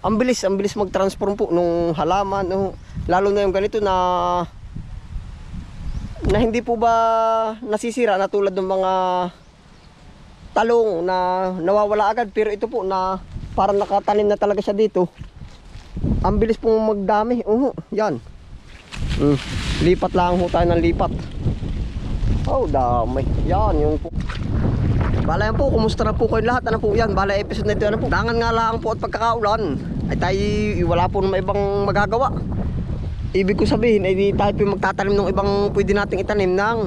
ang bilis mag-transform po nung halaman, no? Lalo na yung ganito na hindi po ba nasisira na tulad ng mga talong na nawawala agad, pero ito po na parang nakatanim na talaga siya dito. Ang bilis pong magdami. Yan. Lipat lang ho tayo ng lipat. Oh, dami. Yan yung po. Bala yan po, kumusta na po kayo lahat? Ano po yan? Bala episode na ito, ano po? Dangan nga lang po at pagkakaulan ay tayo wala po naman ibang magagawa. Ibig ko sabihin ay di tayo po magtatanim ng ibang pwede nating itanim ng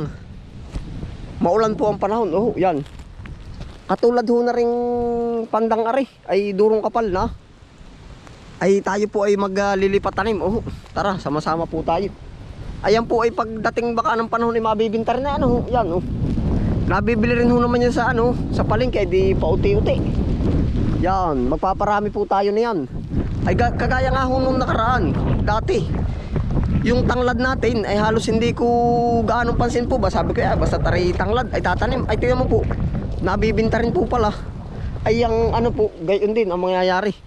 maulan po ang panahon. Yan. Katulad ho na ring pandang ari ay durong kapal na. Ay tayo po ay maglilipat tanim. Tara, sama-sama po tayo. Ayan po ay pagdating baka ng panahon ay mabibinta rin na yan. Nabibili rin ho naman yan sa sa palengke, di pauti-uti. Yan, magpaparami po tayo na yan. Ay kagaya nga ho nung nakaraan, dati. Yung tanglad natin ay halos hindi ko gaano pansin po ba. Sabi ko basta tari tanglad ay tatanim. Ay tingnan mo po, nabibinta rin po pala. Ay ang po, gayon din ang mangyayari.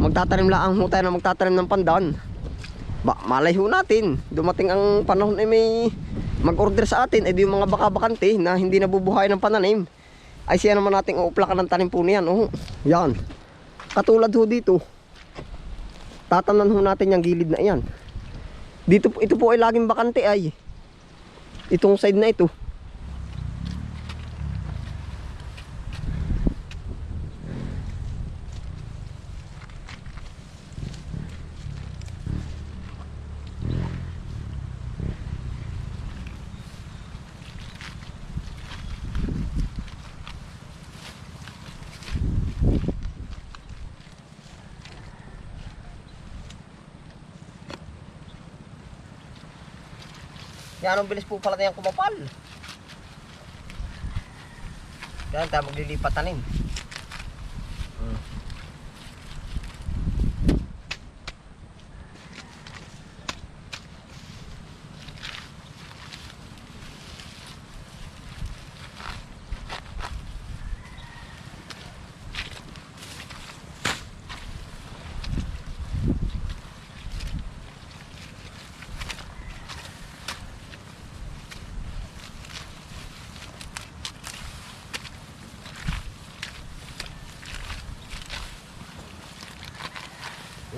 Magtatanim lang ho tayo na magtatanim ng pandan. Malay ho natin, dumating ang panahon ay may mag-order sa atin, di yung mga baka-bakante na hindi nabubuhay ng pananim, ay siya naman nating uuplakan ng tanim po niyan. Yan. Katulad ho dito, tatanan ho natin yung gilid na yan. Dito, ito po ay laging bakante ay itong side na ito. Yan ang bilis po pala na yan kumapal. Yan tayo maglilipat tanim.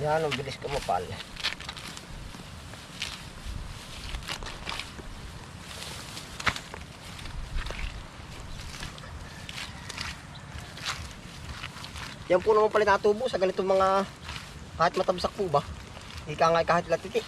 Yan ang bilis kumapal. Yan po naman pala natubo sa ganitong mga kahit matabsak po ba. Ika nga kahit latiti.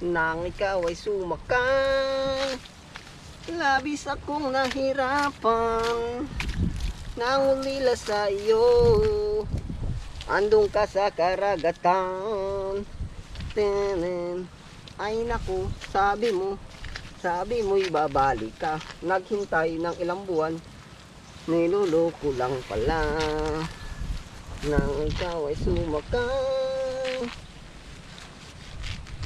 Nang ikaw ay sumakang, labis akong nahirapan, nangulila sa iyo, andong ka sa karagatan. Tenen. Ay naku, sabi mo'y babalik ka, naghintay ng ilang buwan, niluloko lang pala. Nang ikaw ay sumakang,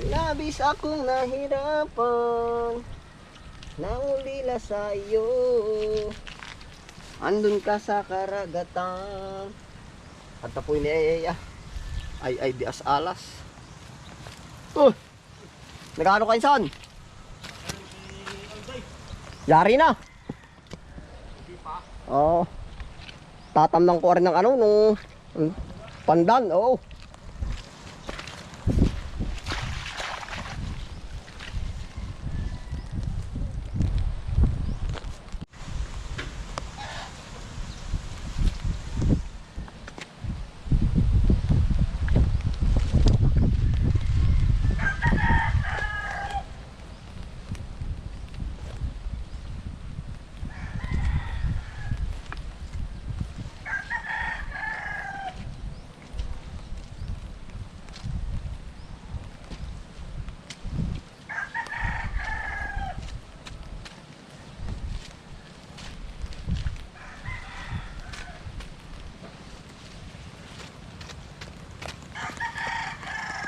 labis akong nahirapan, nangulila sa iyo, andun ka sa karagatan. At apoy ni ay di alas. Nagano kayo saan? Yari na. Tatamnang ko rin ng nung pandan.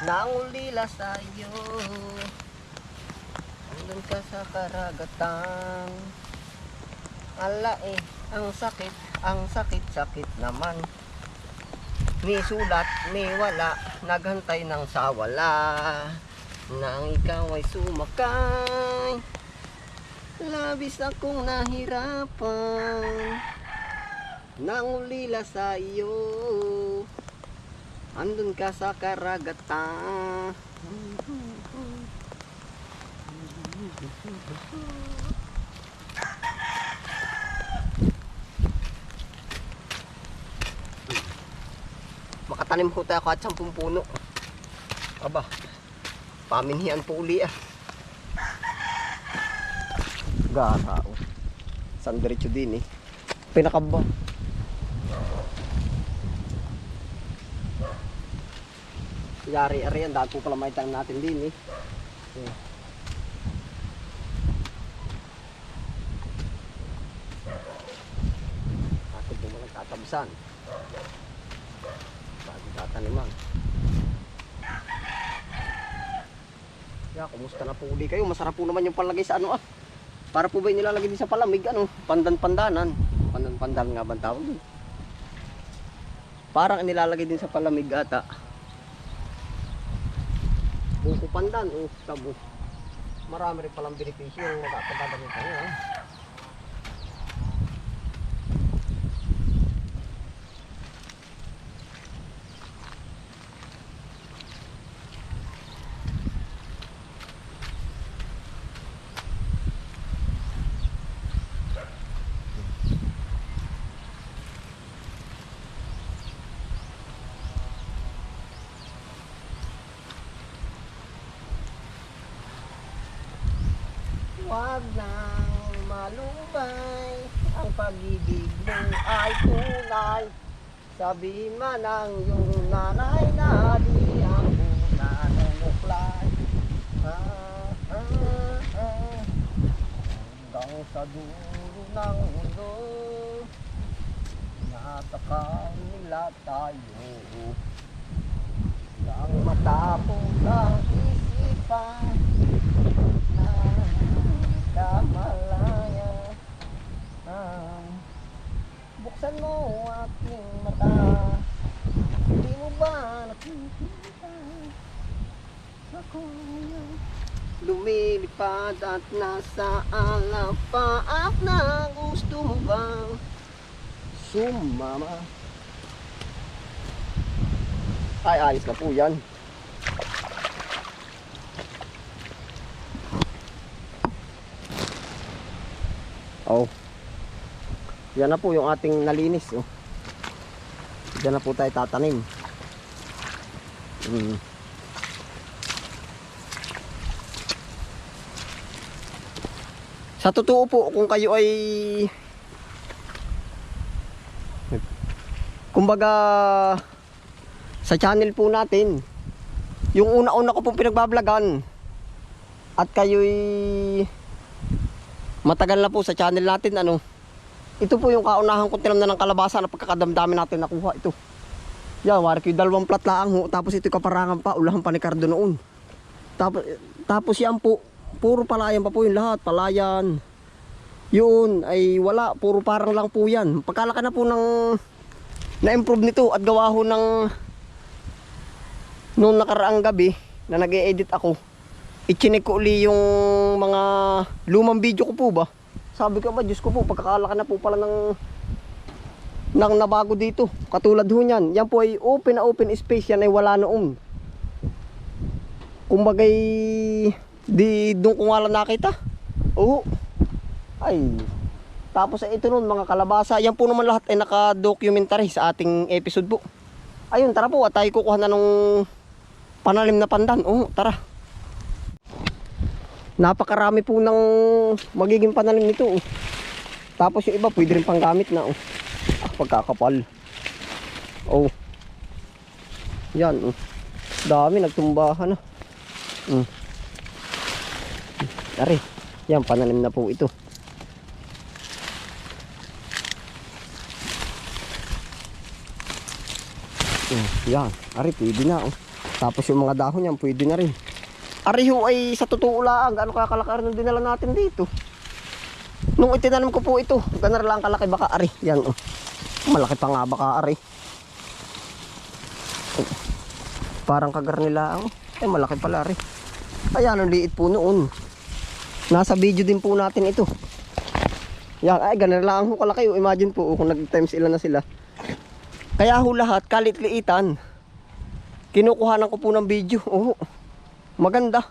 Nangulila sa iyo. Andun ka sa karagatan. Ala ang sakit naman. May sulat, may wala, naghantay ng sawala. Nang ikaw ay sumakay, labis akong nahirapan. Nangulila sa iyo. Andun ka sa karagatan. Makatanim ko tayo kahit 10 puno. Aba, paminhian po uli ah. Gata oh. San diretso din eh. Pinakaba. Yari-ari yan, dahil po pala may tanim natin din eh. Atin po mga tatabisan. Bago tataniman. Kumusta na po uli kayo? Masarap po naman yung palagay sa ano ah. Para po ba yung nilalagay din sa palamig ano? Pandan-pandanan. Pandan-pandan nga ba ang tawag din? Parang nilalagay din sa palamig ata. Buko pandan, sabo. Marami rin palang benepisyo yung magkakadadamitan niya. Huwag nang malubay, ang pag-ibig mo ay tunay. Sabihin man ng iyong nanay na di ako nanunuklay. Hanggang sa dulo ng mundo, natakaw nila tayo. Nang matapos ang isipan, kamalaya, buksan mo aking mata. Hindi mo ba nakikita ako ngayon lumilipad at nasa alapaap na gusto mo bang sumama? Ay, ayos na po yan. Oh. Yan na po yung ating nalinis oh. Diyan na po tayo tatanim. Sa totoo po, kung kayo ay kumbaga sa channel po natin, yung una-una ko pong pinagbablagan at kayo'y matagal na po sa channel natin ano. Ito po yung kaunahan kong tinamnan ng kalabasa na pagkakadamdamin natin nakuha ito. Yan, wari ko 2 plat lang ho. Tapos ito kaparangan pa, ulahan pa ni Cardo noon. Tapos yan po, puro palayan pa po yung lahat, palayan. Yun ay wala, puro parang lang po yan. Pagkalaki na po ng na-improve nito at gawa ho ng noong nakaraang gabi na nag-e-edit ako. I-chinek ko uli yung mga lumang video ko po ba. Sabi ko ba, Diyos ko po, pagkakalaki na po pala ng nabago dito. Katulad ho niyan. Yan po ay open na open space. Yan ay wala noon. Kumbagay, di doon ko nga lang nakita. Oo. Ay. Tapos ay ito noon, mga kalabasa. Yan po naman lahat ay naka-documentary sa ating episode po. Ayun, tara po. At tayo kukuha na nung panalim na pandan. Oo, tara. Napakarami po ng magiging panalim nito oh. Tapos yung iba pwede rin pang gamit na oh. Pagkakapal. Oh. Yan oh. Dami nagtumbahan na. Ari, yan panalim na po ito. Yan, ari pwede na oh. Tapos yung mga dahon yan, pwede na rin. Ariho ay sa totoo lang, gaano kakalaki nung dinala natin dito. Nung itinanim ko po ito, ganar lang kalaki baka ari. Yan oh. Malaki pa nga baka ari. Oh. Parang kagar nila oh. Ay malaki pala ari. Ayan ang liit po noon. Nasa video din po natin ito. Yan ay ganar lang ho kalaki. Imagine po kung nag-times ilan na sila. Kaya ho lahat kalit-liitan. Kinukuhanan ko po ng video. Oh. Maganda.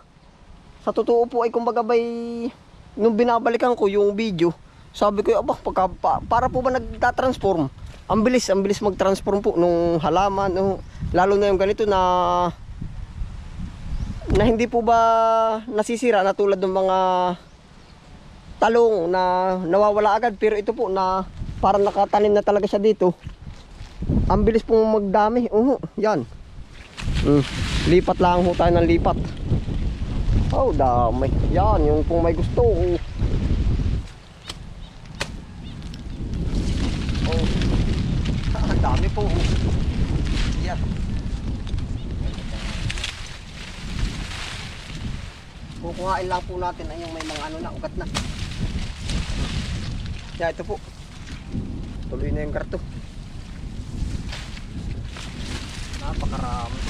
Sa totoo po ay kumbaga bay nung binabalikan ko yung video, sabi ko aba para po ba nagta-transform? Ang bilis mag-transform po nung halaman, no? Lalo na yung ganito na hindi po ba nasisira na tulad ng mga talong na nawawala agad, pero ito po na parang nakatanim na talaga siya dito. Ang bilis pong magdami. Yan. Lipat lang ho tayo ng lipat. Oh, dami. Yan, yung kung may gusto. Oh. Dami po. Yan. Kukuhain lang po natin ay yung may mga ano na, ugat na. Yan, ito po. Tuloy na yung karto. Napakarami.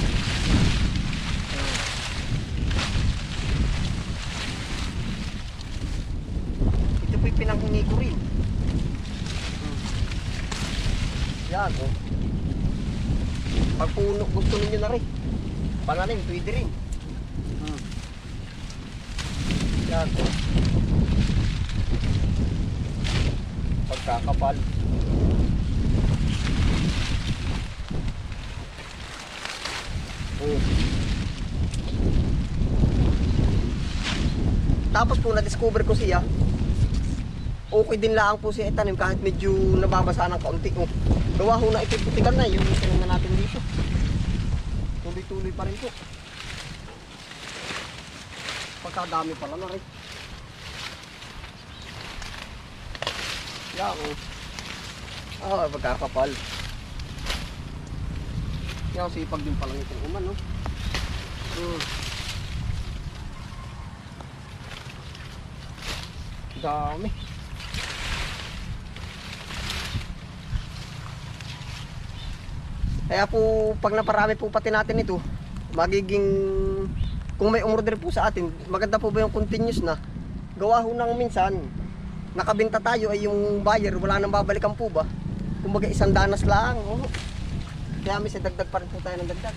Ito po yung pinanghingi ko rin. Yan oh. Pag puno gusto ninyo na rin, pananim pwede rin. Yan oh. Pagkakapal. Tapos po na-discover ko siya, okay din lang po siya itanim kahit medyo nababasa ng kaunti. Gawa ho na ito putikan na yung itanim na natin dito. Tuloy-tuloy pa rin po. Pagkadami pala na rin. Yan oh. Pagkakapal. Yan, sipag din pala itong uman, no? Dami. Kaya po, pag naparami po pati natin ito, magiging, kung may umorder po sa atin, maganda po ba yung continuous na? Gawa ho nang minsan, nakabenta tayo ay yung buyer, wala nang babalikan po ba? Kumbaga isang danas lang. Oh. Kaya may dagdag pa rin po tayo ng dagdag.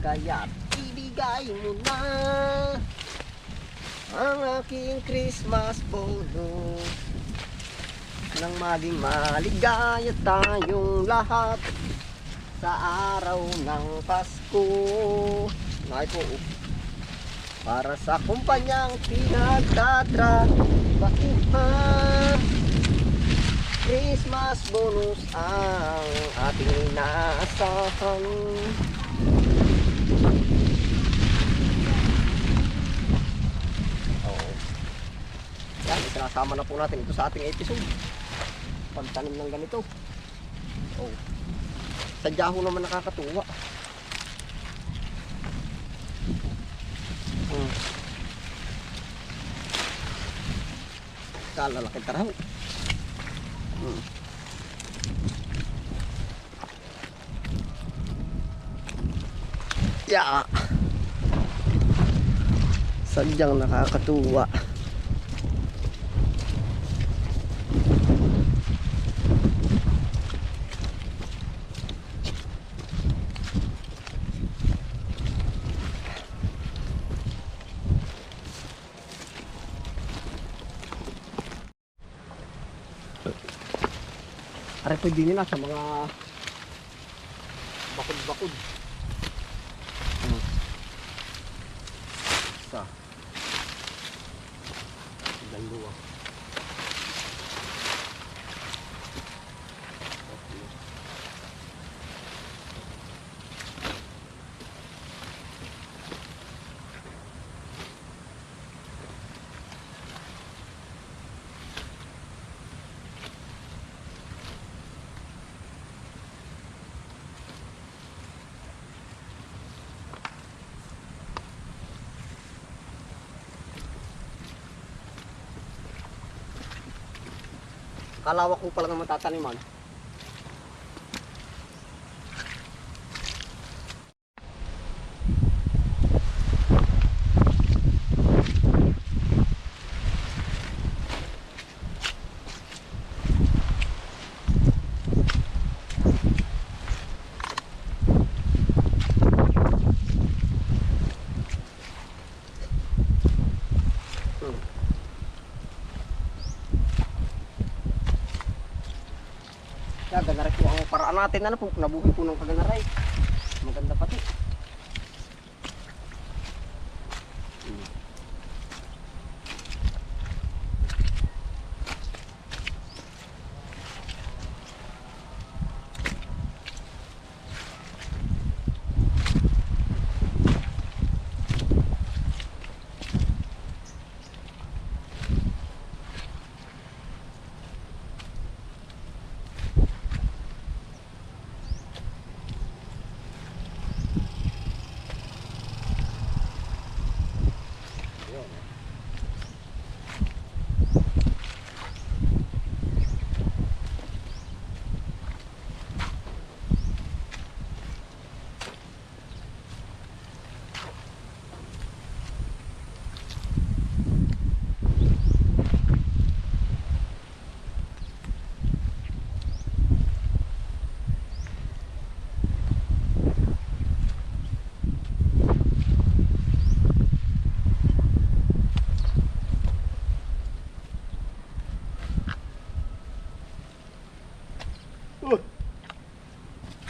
Kaya ibigay mo na ang aking Christmas bonus nang maging maligaya tayong lahat sa araw ng Pasko. Nay po, para sa kumpanyang pinagtatrabahuhan, Christmas bonus ang ating inaasahan. Yan, sinasama na po natin ito sa ating episode. Pagtanim ng ganito. Sadya ho naman nakakatuwa. Kalalaki taraw. Yeah. Sadyang nakakatuwa. Aray pwede nila sa mga bakod-bakod. Isa. Dalawa. Kalawak ko pala naman tataniman. Kaya ganaray po ang paraan natin. Ano po, nabuhay po ng kaganaray. Maganda pati.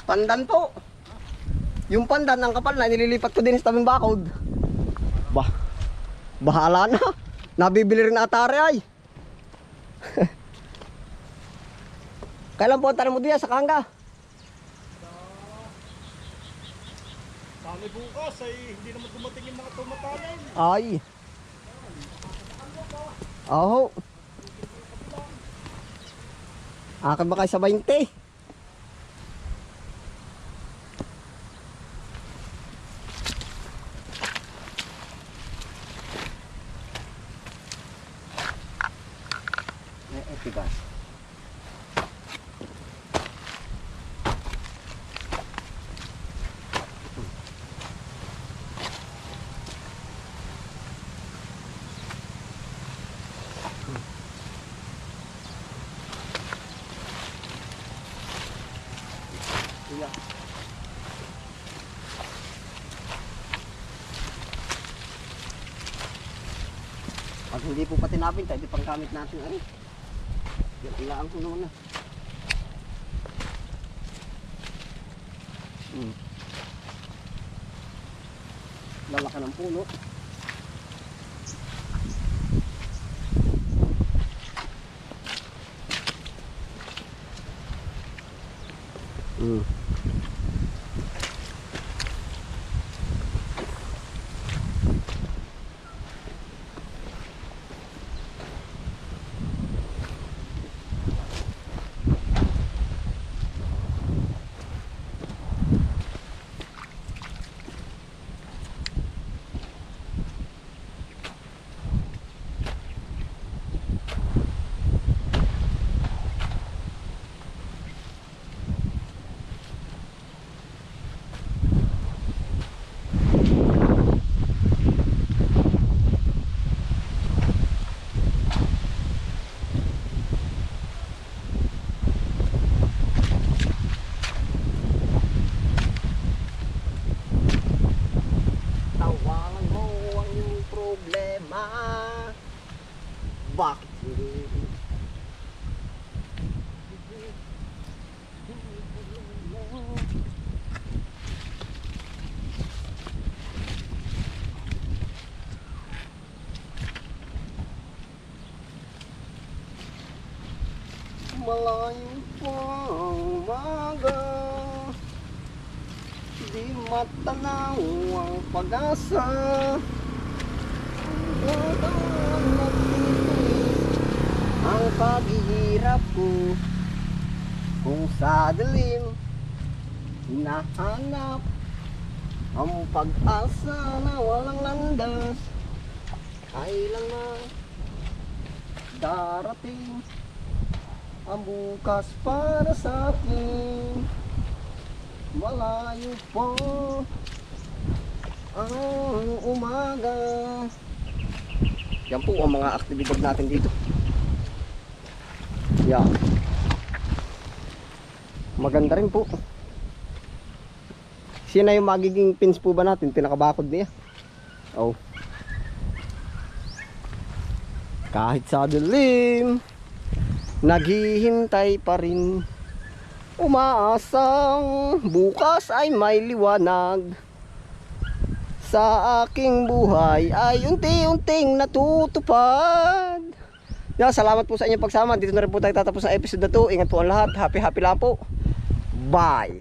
Pandan po. Yung pandan ng kapal na nililipat ko din sa tabing bakod. Bahala na. Nabibili rin atare ay. Kailan po ang tanong mo diyan sa Kanga? Kami bukas ay hindi naman dumating yung mga tumatanin. Ay. Oh. Akan ba kayo sa 20? Tigas. Iya. Pag hindi po pati natin, tayo di panggamit natin ano. Ilaan ko naman na. Lalaki ng puno. Bakit hindi? Malayo pa ang umaga, di matanaw ang pag-asa. Ang paghihirap ko, kung sa dilim hinahanap ang pag-asa na walang landas. Kailan na darating Ang bukas para sa akin, malayo po ang umaga. Yan po ang mga aktibidad natin dito. Yan. Maganda rin po. Sino yung magiging pins po ba natin? Pinakabakod niya. Oh. Kahit sa dilim, naghihintay pa rin. Umaasang bukas ay may liwanag. Sa aking buhay ay unti-unting natutupad. Yan, salamat po sa inyong pagsama. Dito na rin po tayo tatapos ang episode na to. Ingat po ang lahat. Happy lang po. Bye.